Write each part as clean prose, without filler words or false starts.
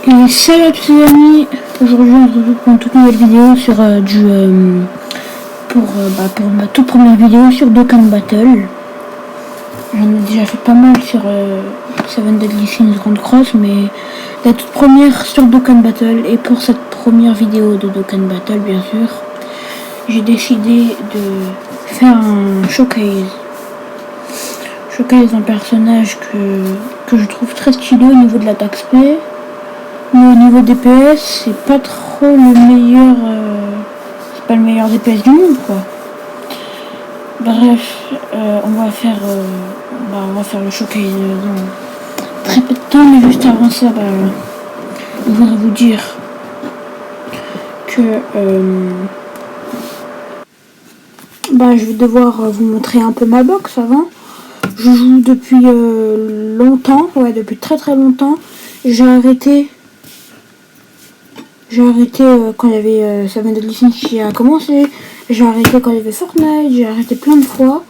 Et salut à tous les amis, aujourd'hui on se retrouve pour une toute nouvelle vidéo sur pour ma toute première vidéo sur Dokkan Battle. J'en ai déjà fait pas mal sur Seven Deadly Sins Grand Cross, mais la toute première sur Dokkan Battle. Et pour cette première vidéo de Dokkan Battle, bien sûr, j'ai décidé de faire un showcase d'un personnage que je trouve très stylé au niveau de l'attaque spé. Mais au niveau DPS, c'est pas trop le meilleur. C'est pas le meilleur DPS du monde, quoi. Bref, on va faire le showcase dans très peu de temps, mais juste avant ça, je voudrais vous dire que je vais devoir vous montrer un peu ma box avant. Je joue depuis longtemps, depuis très très longtemps. J'ai arrêté quand il y avait Seven Deadly Sins qui a commencé. J'ai arrêté quand il y avait Fortnite. J'ai arrêté plein de fois.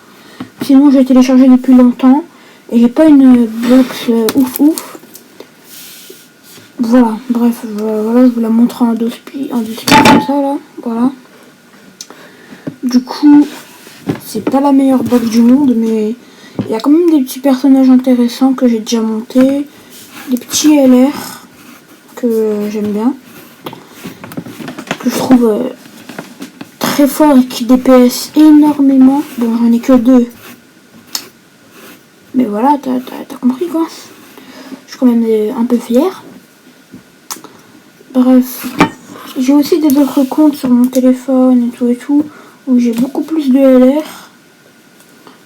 Sinon, j'ai téléchargé depuis longtemps. Et j'ai pas une box ouf. Voilà, bref, voilà, je vous la montre en deux speed comme ça, là. Voilà. Du coup, c'est pas la meilleure box du monde, mais il y a quand même des petits personnages intéressants que j'ai déjà montés. Des petits LR que j'aime bien. Que je trouve très fort et qui DPS énormément. Bon, j'en ai que 2. Mais voilà, t'as compris quoi. Je suis quand même un peu fière. Bref, j'ai aussi des autres comptes sur mon téléphone et tout, où j'ai beaucoup plus de LR.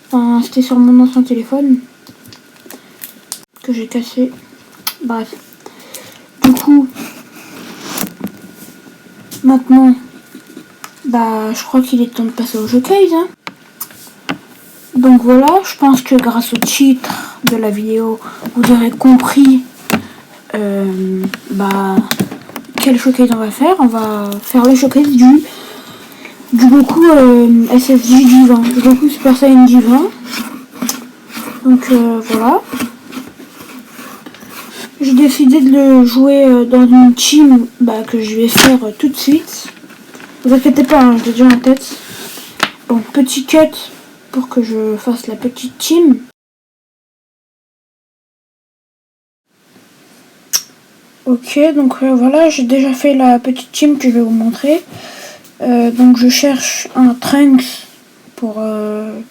Enfin, c'était sur mon ancien téléphone que j'ai cassé. Bref. Du coup, maintenant, je crois qu'il est temps de passer au showcase. Hein. Donc voilà, je pense que grâce au titre de la vidéo, vous aurez compris quel showcase on va faire. On va faire le showcase du Goku SSJ Divin, du Goku Super Saiyan Divin. Donc voilà. J'ai décidé de le jouer dans une team que je vais faire tout de suite. Vous inquiétez pas, hein, je l'ai déjà en tête. Bon, petit cut pour que je fasse la petite team. Ok, donc voilà, j'ai déjà fait la petite team que je vais vous montrer. Donc je cherche un Trunks pour le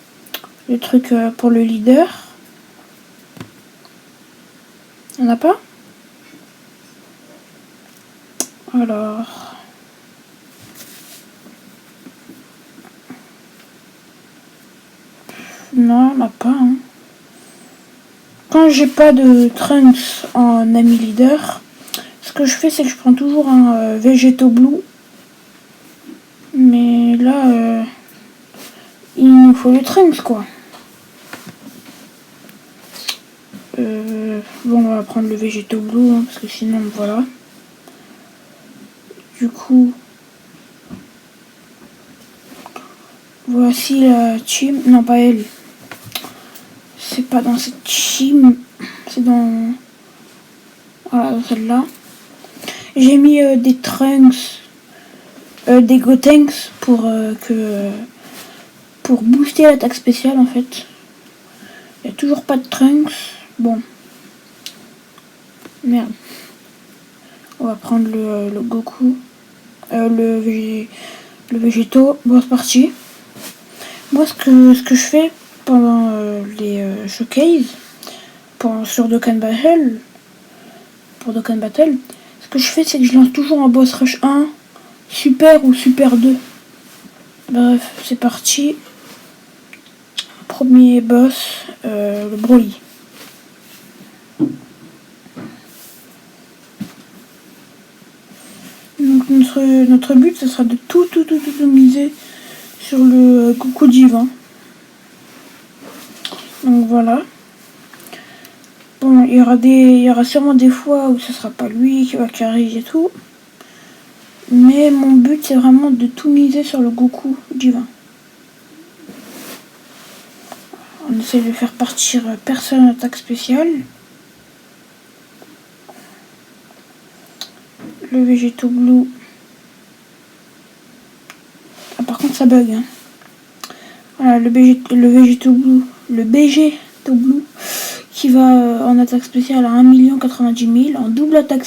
truc pour le leader. On n'a pas? Alors... Non, on n'a pas. Hein. Quand j'ai pas de Trunks en ami leader, ce que je fais, c'est que je prends toujours un Vegeto Blue. Mais là, il nous faut le Trunks, quoi. Bon, on va prendre le Vegeto Blue, hein, parce que sinon, voilà. Du coup, voici la team. Non, pas elle. C'est pas dans cette team. C'est dans... Voilà, dans celle-là. J'ai mis des Trunks, des Gotenks pour booster l'attaque spéciale, en fait. Il n'y a toujours pas de Trunks. Bon. Merde. On va prendre le Goku. Le Végéto. Bon, c'est parti. Moi, ce que je fais pendant les showcases sur Dokkan Battle, pour Dokkan Battle, ce que je fais, c'est que je lance toujours un boss rush 1, super ou super 2. Bref, c'est parti. Premier boss, le Broly. Donc notre but, ce sera de tout miser sur le Goku Divin. Donc voilà. Bon, il y aura sûrement des fois où ce sera pas lui qui va carry et tout. Mais mon but, c'est vraiment de tout miser sur le Goku Divin. On essaie de faire partir personne attaque spéciale. le Végéto Blue. Ah, par contre ça bug, hein. Voilà, le Végéto Blue, qui va en attaque spéciale à 1 090 000, en double attaque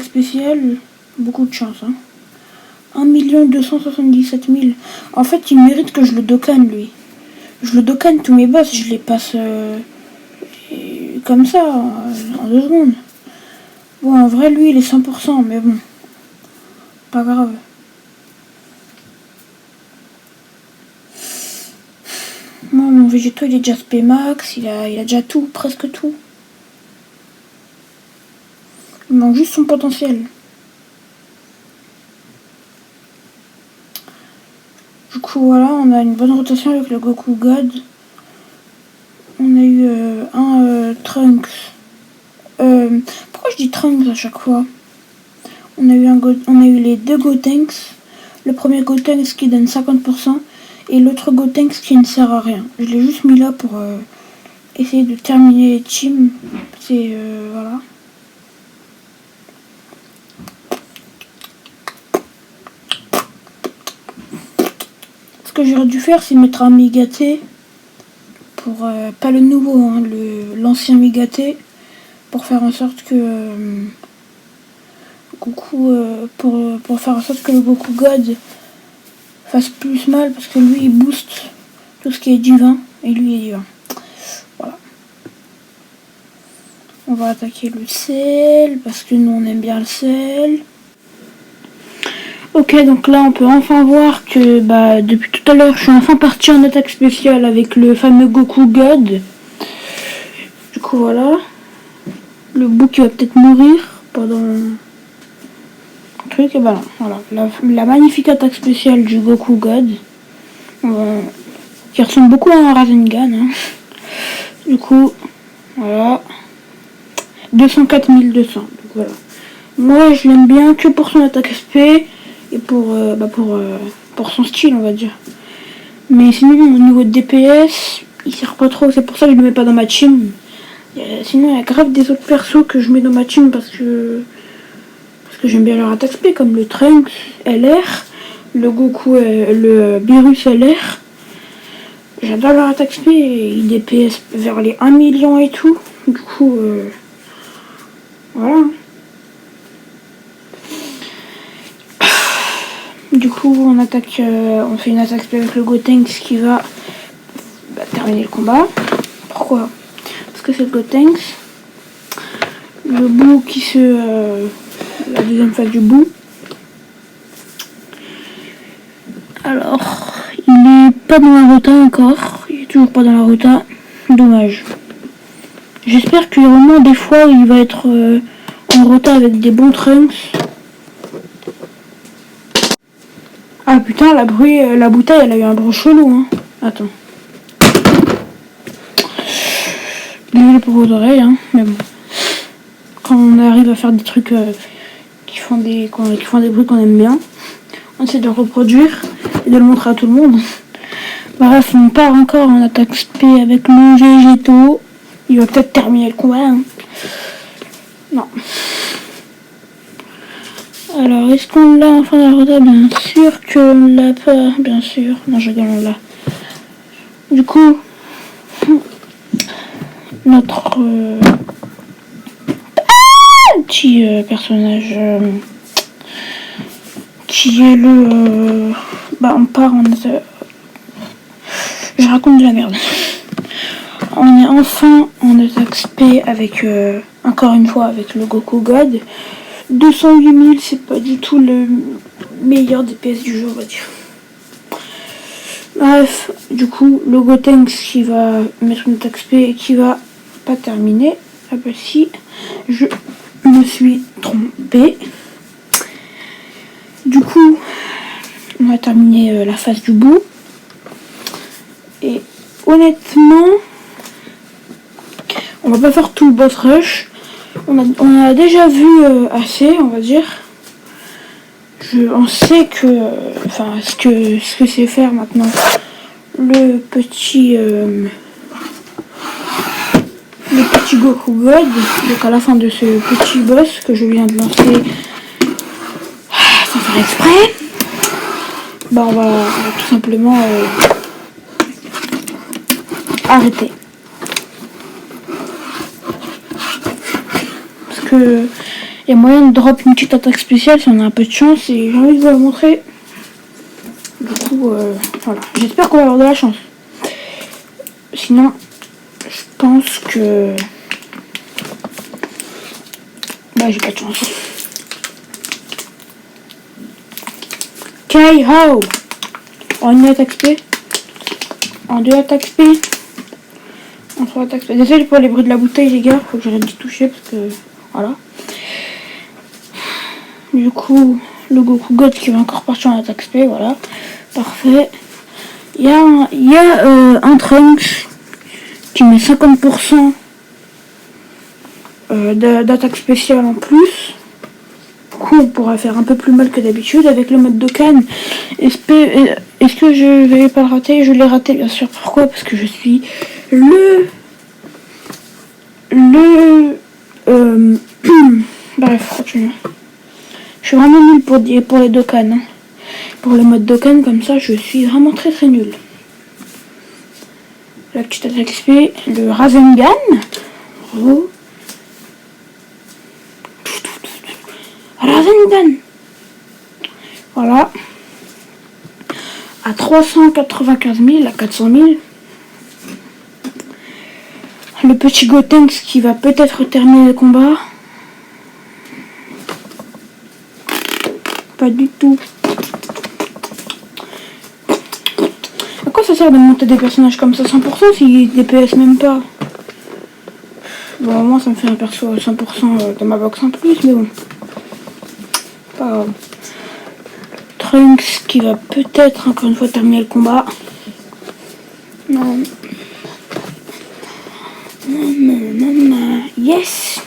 spéciale, beaucoup de chance, hein. 1 277 000. En fait, il mérite que je le dokane, lui. Je le dokane tous mes boss, je les passe comme ça, en 2 secondes. Bon, en vrai, lui, il est 100%, mais bon, pas grave. Moi, mon Végéto, il est déjà SP max, il a déjà tout, presque tout. Il manque juste son potentiel. Du coup, voilà, on a une bonne rotation avec le Goku God. On a eu un Trunks. Pourquoi je dis Trunks à chaque fois? On a eu les 2 Gotenks. Le premier Gotenks qui donne 50% et l'autre Gotenks qui ne sert à rien. Je l'ai juste mis là pour essayer de terminer les teams. C'est voilà. Ce que j'aurais dû faire, c'est mettre un Mégaté pour pas le nouveau, hein, l'ancien Mégaté, pour faire en sorte que Goku, pour faire en sorte que le Goku God fasse plus mal, parce que lui il booste tout ce qui est divin et lui est divin. Voilà. On va attaquer le sel parce que nous on aime bien le sel. Ok, donc là on peut enfin voir que depuis tout à l'heure je suis enfin parti en attaque spéciale avec le fameux Goku God. Du coup voilà. Le bouc qui va peut-être mourir pendant un truc, et voilà. La magnifique attaque spéciale du Goku God. Qui ressemble beaucoup à un Rasengan, hein. Du coup, voilà. 204 200. Donc voilà. Moi je l'aime bien que pour son attaque SP et pour son style, on va dire. Mais sinon au niveau de DPS, il sert pas trop, c'est pour ça que je le mets pas dans ma team. Sinon il y a grave des autres persos que je mets dans ma team parce que j'aime bien leur attaque SP, comme le Trunks LR, le Goku, le Beerus LR. J'adore leur attaque SP et ils DPS vers les 1 million et tout. Du coup, voilà. Du coup, on fait une attaque SP avec le Gotenks qui va terminer le combat. Pourquoi? Parce que c'est le Gotenks. Le Boo la deuxième phase du Boo. Alors, il est pas dans la rota encore. Il est toujours pas dans la rota. Dommage. J'espère qu'il y a au moins des fois où il va être en rota avec des bons Trunks. Ah putain, la bouteille, elle a eu un bruit chelou, hein. Attends. Désolé pour vos oreilles, hein, mais bon. Quand on arrive à faire des trucs qui font des bruits qu'on aime bien, on essaie de le reproduire et de le montrer à tout le monde. Bref, on part encore en attaque SP avec le Végéto. Il va peut-être terminer le combat, hein. Non. Alors, est-ce qu'on l'a enfin dans la rota? Bien sûr qu'on l'a pas, bien sûr. Non, je rigole, on l'a. Du coup, notre petit personnage qui est le... on part en... Je raconte de la merde. On est enfin en attaque SP avec, encore une fois, avec le Goku God. 208 000, c'est pas du tout le meilleur DPS du jeu, on va dire. Bref, du coup, le Gotenks qui va mettre une attaque SP et qui va pas terminer. Ah bah si, je me suis trompée. Du coup, on va terminer la phase du bout. Et honnêtement, on va pas faire tout le boss rush. On a déjà vu assez, on va dire. On sait que, ce que c'est faire maintenant. Le petit, le petit Goku God. Donc à la fin de ce petit boss que je viens de lancer sans faire exprès, bah on va tout simplement arrêter. Parce que il y a moyen de drop une petite attaque spéciale si on a un peu de chance et j'ai envie de vous la montrer. Du coup, voilà. J'espère qu'on va avoir de la chance. Sinon, je pense que... bah, j'ai pas de chance. KO. En une attaque SP. En deux attaques SP. En trois attaques SP. Désolé pour les bruits de la bouteille, les gars. Faut que j'arrête d'y toucher parce que... voilà. Du coup, le Goku God qui va encore partir en attaque SP. Voilà. Parfait. Il y a un Trunks qui met 50% d'attaque spéciale en plus. Du coup, on pourra faire un peu plus mal que d'habitude avec le mode Dokkan. Est-ce que je vais pas le rater? Je l'ai raté, bien sûr. Pourquoi? Parce que je suis bref, continue. Je suis vraiment nul pour les Dokkan. Hein. Pour le mode Dokkan, comme ça, je suis vraiment très très nul. La petite attaque SP, le Rasengan. Oh. Rasengan. Voilà. À 395 000, à 400 000. Le petit Gotenks qui va peut-être terminer le combat. Pas du tout. À quoi ça sert de monter des personnages comme ça 100% s'ils DPS même pas? Bon, moi ça me fait un perso à 100% de ma box en plus, mais bon. Pas grave. Trunks qui va peut-être encore une fois terminer le combat. Non. Yes.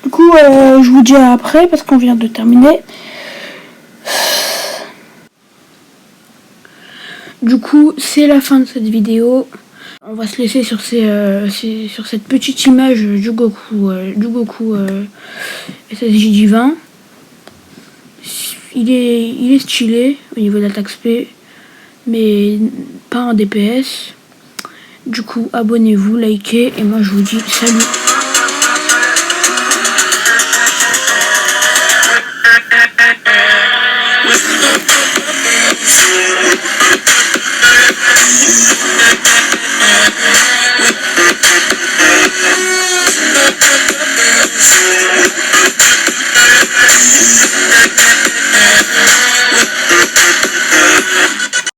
Du coup, je vous dis à après parce qu'on vient de terminer. Du coup, c'est la fin de cette vidéo. On va se laisser sur sur cette petite image du Goku SSJ-20. Il est stylé au niveau de l'attaque SP, mais pas en DPS. Du coup, abonnez-vous, likez, et moi je vous dis salut.